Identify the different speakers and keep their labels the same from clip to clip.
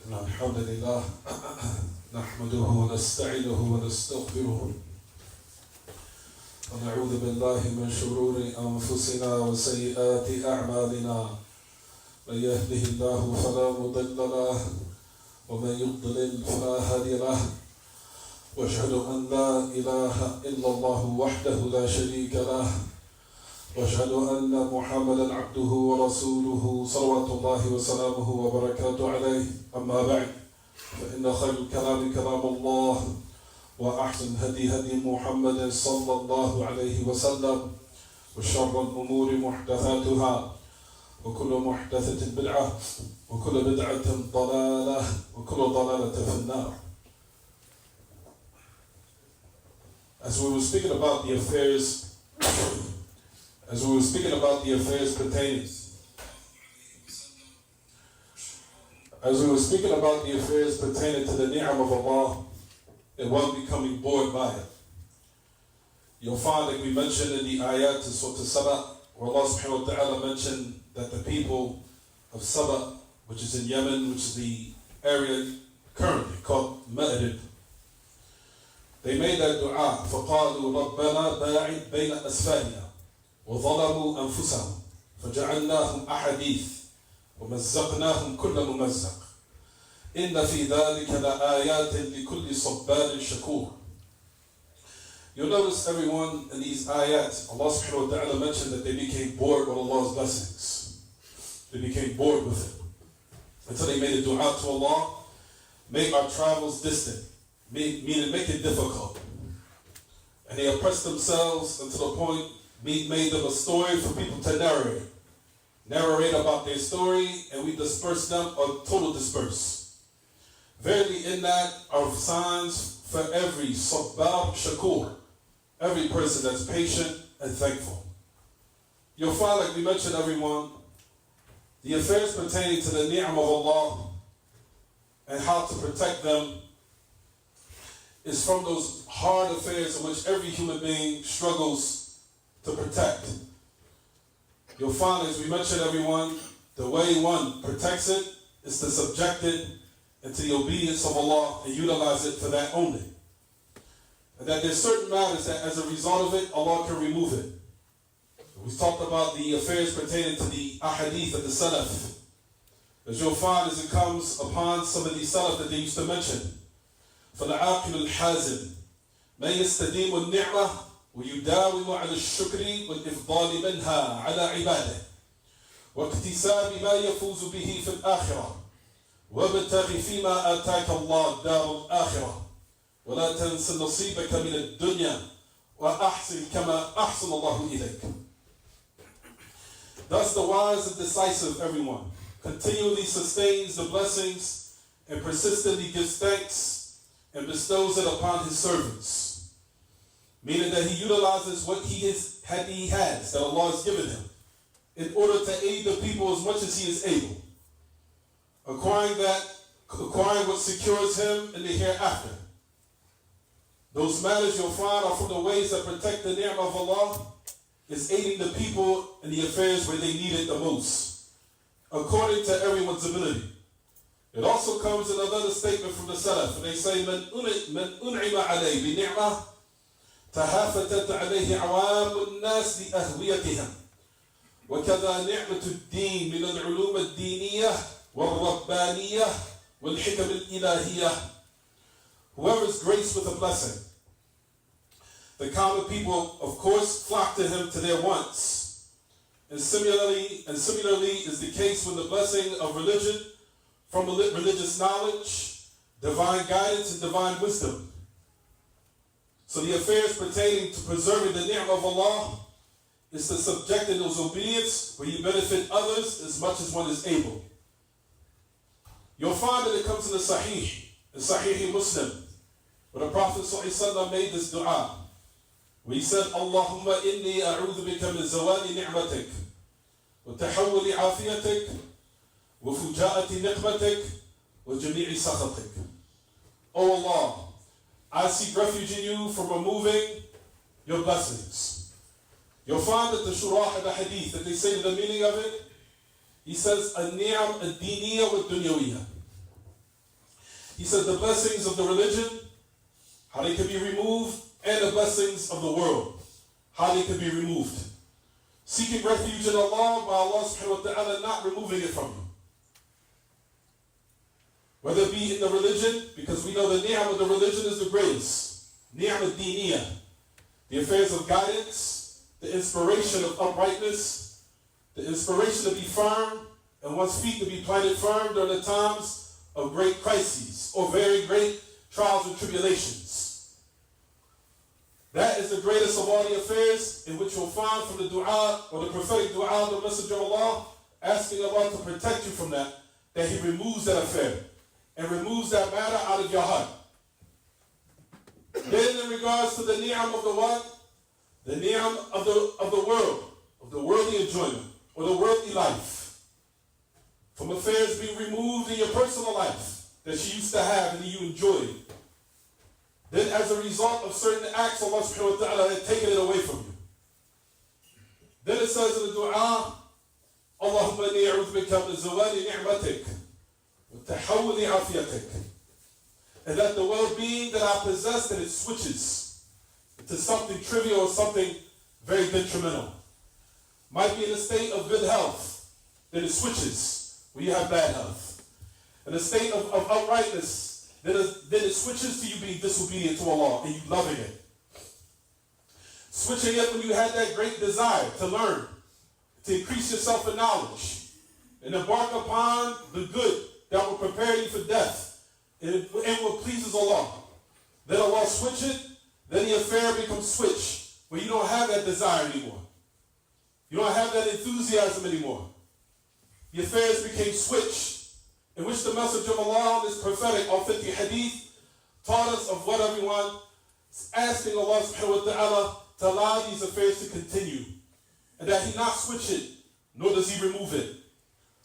Speaker 1: الحمد لله نحمده ونستعينه ونستغفره ونعوذ بالله من شرور أنفسنا وسيئات أعمالنا من يهده الله فلا مضل له ومن يضلل فلا هادي له واشهد أن لا إله إلا الله وحده لا شريك له واشهد أن محمدا عبده ورسوله صلوات الله وسلامه وبركاته عليه. أما بعد فإن خير الكلام كلام الله وأحسن هدي محمد صلى الله عليه وسلم وشر الأمور محدثاتها وكل محدثة بدعة وكل بدعة ضلالة وكل ضلالة في النار. As we were speaking about the affairs pertaining to the ni'am of Allah and one becoming bored by it. You'll find, like we mentioned in the ayat to Surah Saba, where Allah subhanahu wa ta'ala mentioned that the people of Saba, which is in Yemen, which is the area currently called Masjid, they made that dua, فَقَالُوا رَبَّنَا بَاعِدْ بَيْنَ أَسْفَارِنَا وظلموا أنفسهم فجعلناهم أحاديث ومزقناهم كل ممزق إن في ذلك لآيات لكل صبار شكور. You'll notice everyone in these ayats, Allah subhanahu wa ta'ala mentioned that they became bored with Allah's blessings. They became bored with it. Until they made a dua to Allah, make our travels distant, meaning make it difficult. And they oppressed themselves until the point made them a story for people to narrate about their story, and we disperse them or total disperse. Verily in that are signs for every sabbar shakur, every person that's patient and thankful. You'll find, like we mentioned everyone, the affairs pertaining to the ni'am of Allah and how to protect them is from those hard affairs in which every human being struggles to protect. You'll find, as we mentioned everyone, the way one protects it is to subject it into the obedience of Allah and utilize it for that only. And that there's certain matters that as a result of it, Allah can remove it. We talked about the affairs pertaining to the ahadith of the Salaf. As you'll find as it comes upon some of these Salaf that they used to mention. فَالْعَاقِلُ الْحَازِمُ مَنْ يَسْتَدِيمُ النِّعْمَةِ ويداوم على الشكر والإفضال منها على عباده واكتساب ما يفوز به في الآخرة وابتغ فيما آتاك الله دار الآخرة ولا تنس نصيبك من الدنيا وأحسن كما أحسن الله إليك. Thus the wise and decisive everyone continually sustains the blessings and persistently gives thanks and bestows it upon his servants. Meaning that he utilizes what he has, that Allah has given him, in order to aid the people as much as he is able. Acquiring what secures him in the hereafter. Those matters you'll find are from the ways that protect the ni'mah of Allah, is aiding the people in the affairs where they need it the most, according to everyone's ability. It also comes in another statement from the Salaf, and they say, مَنْ أُنْعِمَ عَلَيْهِ بِنِعْمَةٍ تهافتت عليه عوام الناس لأهويتهم وكذا نعمة الدين من العلوم الدينية والربانية والحكم الإلهية. Whoever is graced with a blessing, the common people of course flock to him to their wants. And similarly is the case when the blessing of religion from religious knowledge, divine guidance and divine wisdom. So the affairs pertaining to preserving the ni'mah of Allah is to subject in those obedience where you benefit others as much as one is able. You'll find that it comes in the Sahih Muslim, where the Prophet ﷺ made this dua, where he said, Allahumma inni a'udhu bika min zawali ni'matik, wa tahawuli afiyatik, wa fuja'ati niqmatik, wa jami'i sakhatik. Oh Allah, I seek refuge in you from removing your blessings. You'll find that the shurah of the hadith, that they say the meaning of it, he says, النعم الدينية والدنيوية. He said the blessings of the religion, how they can be removed, and the blessings of the world, how they can be removed. Seeking refuge in Allah by Allah subhanahu wa ta'ala not removing it from you. Whether it be in the religion, because we know the ni'am of the religion is the greatest. Ni'am ad-diniyah, the affairs of guidance, the inspiration of uprightness, the inspiration to be firm, and one's feet to be planted firm during the times of great crises or very great trials and tribulations. That is the greatest of all the affairs, in which you'll find from the dua or the prophetic dua of the Messenger of Allah, asking Allah to protect you from that He removes that affair and removes that matter out of your heart. Then in regards to the ni'am of the what? The ni'am of the world, of the worldly enjoyment, or the worldly life. From affairs being removed in your personal life that you used to have and that you enjoyed. Then as a result of certain acts, Allah subhanahu wa ta'ala had taken it away from you. Then it says in the dua, Allahumma inni a'udhu bika min zawali ni'matik wa tahawuli afiyatik. And that the well-being that I possess, that it switches into something trivial or something very detrimental. Might be in a state of good health, then it switches when you have bad health. In a state of uprightness, then it switches to you being disobedient to Allah and you loving it. Switching it when you had that great desire to learn, to increase yourself in knowledge, and embark upon the good that will prepare you for death and what pleases Allah. Then Allah switch it, then the affair becomes switch, where you don't have that desire anymore. You don't have that enthusiasm anymore. The affairs became switched, in which the Messenger of Allah, this prophetic, authentic hadith, taught us of what everyone is asking Allah subhanahu wa ta'ala to allow these affairs to continue. And that He not switch it, nor does He remove it.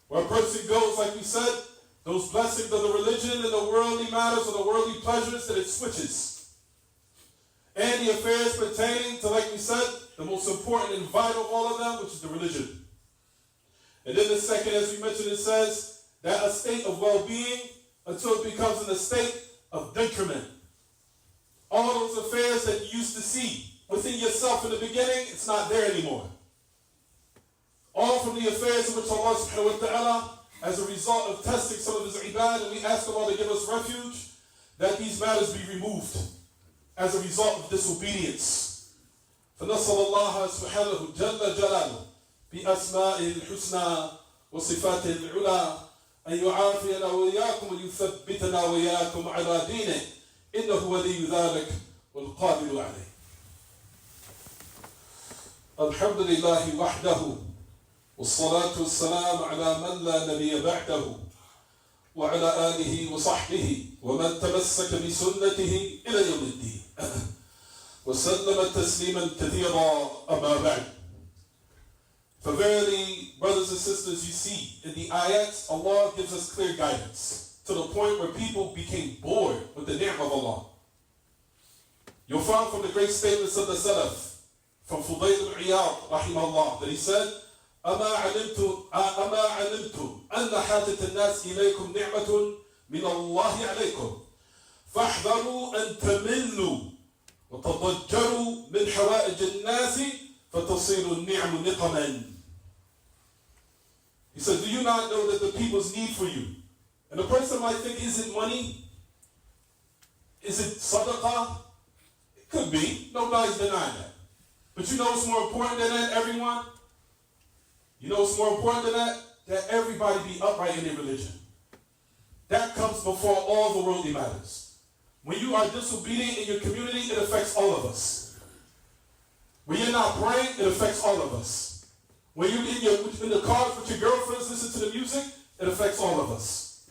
Speaker 1: Where a person goes, like we said, those blessings of the religion and the worldly matters or the worldly pleasures, that it switches. And the affairs pertaining to, like we said, the most important and vital of all of them, which is the religion. And then the second, as we mentioned, it says, that a state of well-being until it becomes in a state of detriment. All those affairs that you used to see within yourself in the beginning, it's not there anymore. All from the affairs in which Allah subhanahu wa ta'ala, as a result of testing some of His ibad, and we ask Allah to give us refuge, that these matters be removed as a result of disobedience. فَنَسَّلَ اللَّهَ سُبْحَانَهُ جَلَّ جَلَالُهُ بِأَسْمَائِهِ الْحُسْنَى وَصِفَاتِهِ الْعُلَى أن يعافينا وإياكم ويثبتنا وإياكم على دينه إنه ولي ذلك والقادر عليه. الحمد لله وحده والصلاة والسلام على من لا نبي بعده وعلى آله وصحبه ومن تمسك بسنته إلى يوم الدين وسلم تسليما كثيرا أما بعد. For verily, brothers and sisters, you see, in the ayats, Allah gives us clear guidance to the point where people became bored with the ni'mah of Allah. You'll find from the great statements of the Salaf, from Fudayl ibn Iyad, rahimahullah, that he said, أما علمتم أن حاجة الناس إليكم نعمة من الله عليكم فاحذروا أن تملوا وتضجروا من حوائج الناس فتصير النعم نقما. He said, do you not know that the people's need for you? And the person might think, is it money? Is it sadaqah? It could be. Nobody's denying that. But you know what's more important than that, everyone? You know what's more important than that? That everybody be upright in their religion. That comes before all the worldly matters. When you are disobedient in your community, it affects all of us. When you're not praying, it affects all of us. When you're in the cars with your girlfriends, listen to the music, it affects all of us.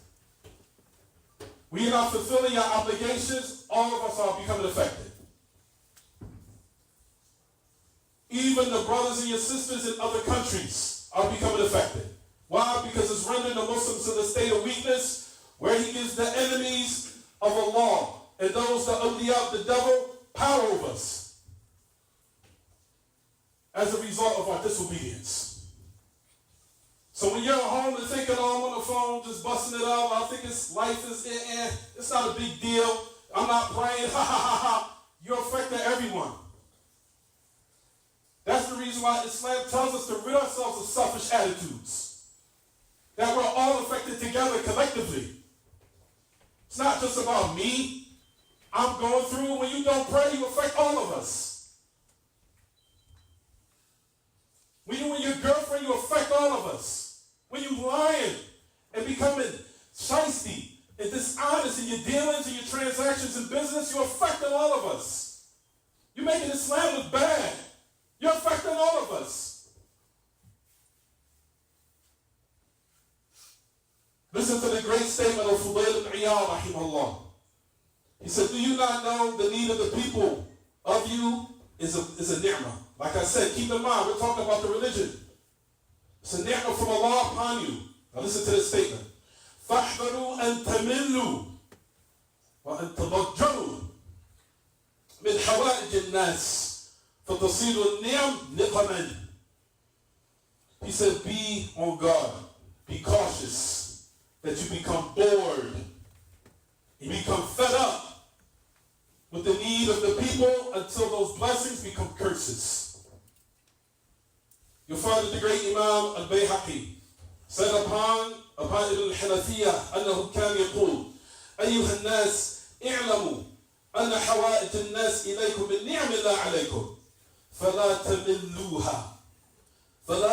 Speaker 1: When you're not fulfilling your obligations, all of us are becoming affected. Even the brothers and your sisters in other countries are becoming affected. Why? Because it's rendering the Muslims in a state of weakness where He gives the enemies of Allah and those that awliya of the devil power over us as a result of our disobedience. So when you're at home and thinking, oh, I'm on the phone, just busting it out, I think life is, it's not a big deal. I'm not praying, ha, ha, ha, ha. You're affecting everyone. That's the reason why Islam tells us to rid ourselves of selfish attitudes. That we're all affected together collectively. It's not just about me. I'm going through. When you don't pray, you affect all of us. When you and your girlfriend, you affect all of us. When you lying and becoming shiesty and dishonest in your dealings and your transactions in business, you're affecting all of us. You're making Islam look bad. You're affecting all of us. Listen to the great statement of Fudail ibn Iyad, rahimahullah. He said, do you not know the need of the people of you is a ni'mah? Like I said, keep in mind, we're talking about the religion. It's a ni'mah from Allah upon you. Now listen to this statement. فَاحْذَرُوا أَن تَمِلُّوا وَأَن تَضَجَّرُوا مِنْ حَوَائِجِ النَّاسِ فَتَصِيرُ النِّعَمْ نِقَمًا. He said, be on guard. Be cautious that you become bored. You become fed up with the need of the people until those blessings become curses. You'll find that the great Imam al-Bayhaqi said upon Ibn al-Hanafiyyah أنه كان يقول أيها الناس اعلموا أن حوائج الناس إليكم من نعم الله عليكم فلا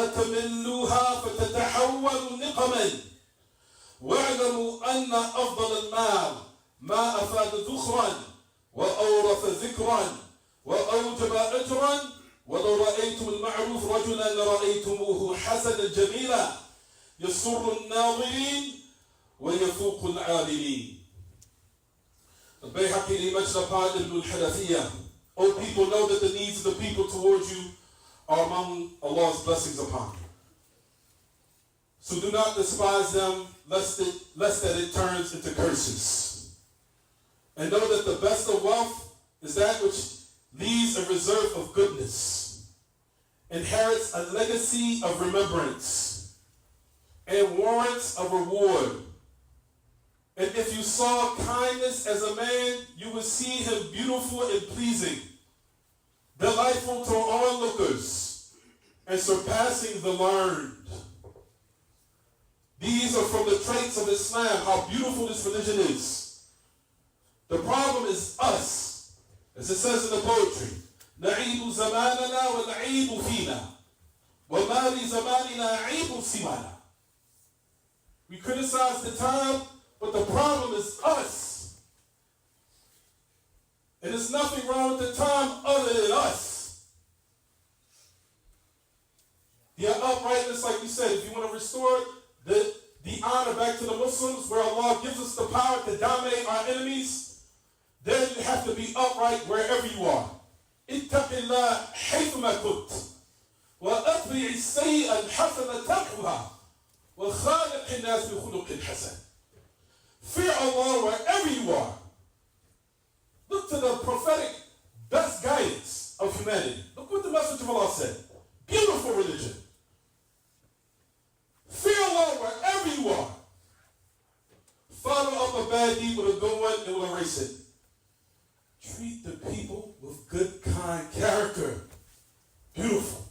Speaker 1: تملوها فتتحولوا نقما واعلموا أن أفضل المال ما أفاد ذخرا وأورث ذكرا وأوجب أجرا ولو رأيتم المعروف رجلا لرأيتموه حسنا جميلا يسر الناظرين ويفوق العالمين. The Bayhaqi he mentioned upon Ibn al-Hanafiyyah, O people, know that the needs of the people towards you are among Allah's blessings upon you. So do not despise them, lest that it turns into curses. And know that the best of wealth is that which leaves a reserve of goodness, inherits a legacy of remembrance, and warrants a reward. And if you saw kindness as a man, you would see him beautiful and pleasing, delightful to onlookers, and surpassing the learned. These are from the traits of Islam, how beautiful this religion is. The problem is us, as it says in the poetry, نعيب زماننا والعيب فينا وما لزماننا عيب سوانا. We criticize the time, but the problem is us. And there's nothing wrong with the time other than us. The uprightness, like we said, if you want to restore the honor back to the Muslims, where Allah gives us the power to dominate our enemies, then you have to be upright wherever you are. اتق الله حيثما كنت وأتبع السيئة الحسنة تمحها وخالق الناس بخلق حسن. Fear Allah wherever you are. Look to the prophetic best guidance of humanity. Look what the Messenger of Allah said. Beautiful religion. Fear Allah wherever you are. Follow up a bad deed with a good one and will erase it. Treat the people with good, kind character. Beautiful.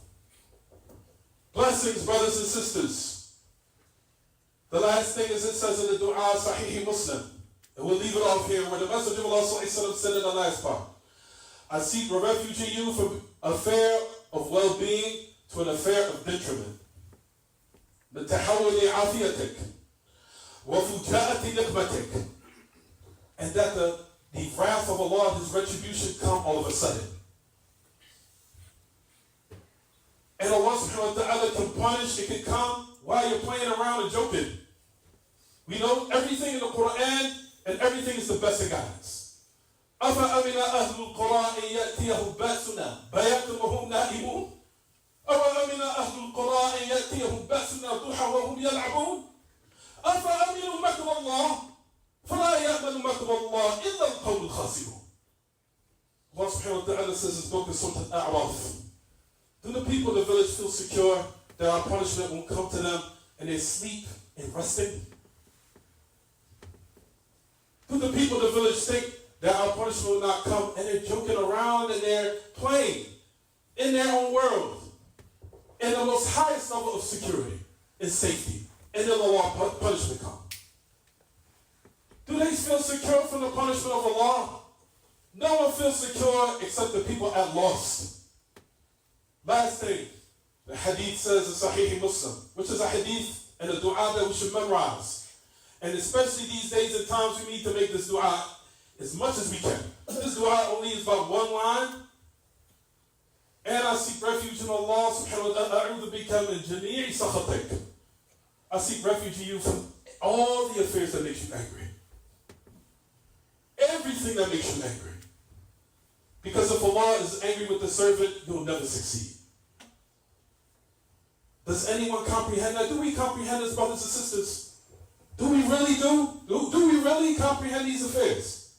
Speaker 1: Blessings, brothers and sisters. The last thing is it says in the dua, Sahih Muslim, and we'll leave it off here, where the Messenger of Allah said in the last part, I seek refuge in you from affair of well-being to an affair of detriment. بتحول عافيتك وفجاءة نقمتك, and that the wrath of Allah, His retribution, come all of a sudden. And Allah subhanahu wa ta'ala can punish, it can come while you're playing around and joking. We know everything in the Quran, and everything is the best of guidance. أَفَأَمِنَ أَهْلُ الْقُرَىٰ إِنْ يَأْتِيَهُمْ بَأْسُنَا بَيَاتًا وَهُمْ نَائِمُونَ أَوَأَمِنَ أَهْلُ الْقُرَىٰ إِنْ يَأْتِيَهُمْ بَأْسُنَا ضُحًى وَهُمْ يَلْعَبُونَ أَفَأَمِنُوا مَكْرَ اللَّهِ فَلَا يَأْمَنُ مَكْرَ اللَّهِ إِلَّا الْقَوْمُ الْخَاسِرُونَ. Allah subhanahu wa ta'ala says in his book in Surah Al-A'raf, do the people of the village feel secure that our punishment won't come to them and they're asleep and resting? Do the people of the village think that our punishment will not come, and they're joking around and they're playing in their own world, in the most highest level of security and safety, and then the law punishment come? Do they feel secure from the punishment of Allah? No one feels secure except the people at lost. Last thing, the hadith says in Sahih Muslim, which is a hadith and a dua that we should memorize. And especially these days and times, we need to make this dua as much as we can. This dua only is about one line. And I seek refuge in Allah subhanahu wa ta'ala. I seek refuge in you from all the affairs that make you angry. Everything that makes you angry. Because if Allah is angry with the servant, you'll never succeed. Does anyone comprehend that? Do we comprehend this, brothers and sisters? Do we really do we really comprehend these affairs?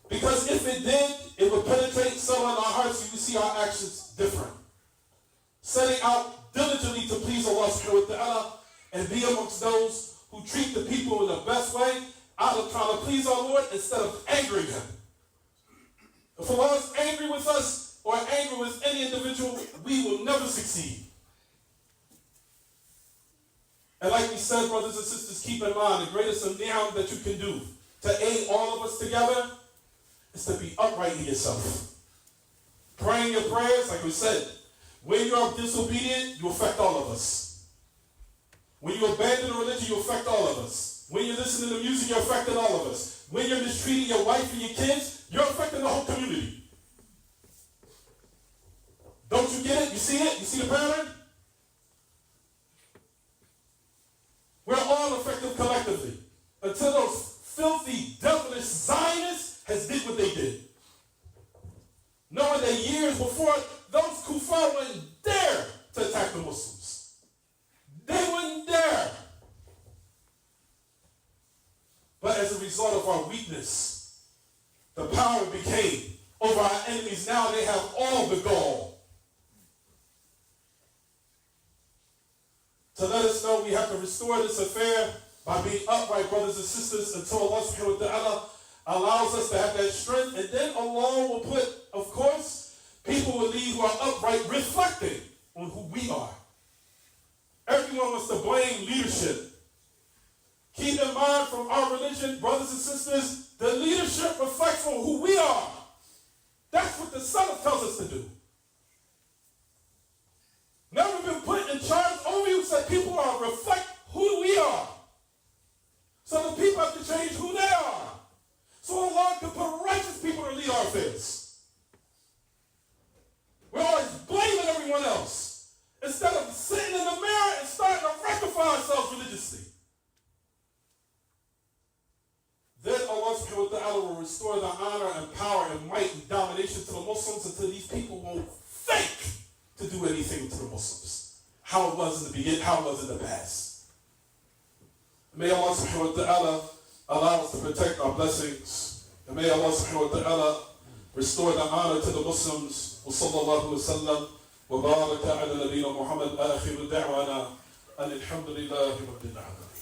Speaker 1: Because if it did, it would penetrate some in our hearts. You would see our actions different. Setting out diligently to please Allah subhanahu wa ta'ala and be amongst those who treat the people in the best way out of trying to please our Lord instead of angering Him. If Allah is angry with us or angry with any individual, we will never succeed. And like we said, brothers and sisters, keep in mind the greatest of ni'am that you can do to aid all of us together is to be upright in yourself. Praying your prayers, like we said, when you are disobedient, you affect all of us. When you abandon the religion, you affect all of us. When you're listening to music, you're affecting all of us. When you're mistreating your wife and your kids, you're affecting the whole community. Don't you get it? You see it? You see the pattern? We're all affected collectively until those filthy, devilish Zionists has did what they did. Knowing that years before, those kuffar wouldn't dare to attack the Muslims. They wouldn't dare. But as a result of our weakness, the power became over our enemies. Now they have all the gall to let us know we have to restore this affair by being upright, brothers and sisters, until Allah subhanahu wa ta'ala allows us to have that strength. And then Allah will put, of course, people will lead who are upright, reflecting on who we are. Everyone wants to blame leadership. Keep in mind, from our religion, brothers and sisters, the leadership reflects on who we are. That's what the Salaf tells us to do. Never been put in charge over you, said people are reflect who we are. So the people have to change who they are. So Allah can put righteous people to lead our affairs. We're always blaming everyone else instead of sitting in the mirror and starting to rectify ourselves religiously. Then Allah subhanahu wa ta'ala will restore the honor and power and might and domination to the Muslims until these people won't think to do anything to the Muslims. How it was in the beginning, how it was in the past. May Allah subhanahu wa ta'ala allow us to protect our blessings. And may Allah subhanahu wa ta'ala restore the honor to the Muslims. Wa sallallahu wa sallam wa baraka ala nabiyyina Muhammad. Akhiru da'wana. Alhamdulillahi rabbil alamin.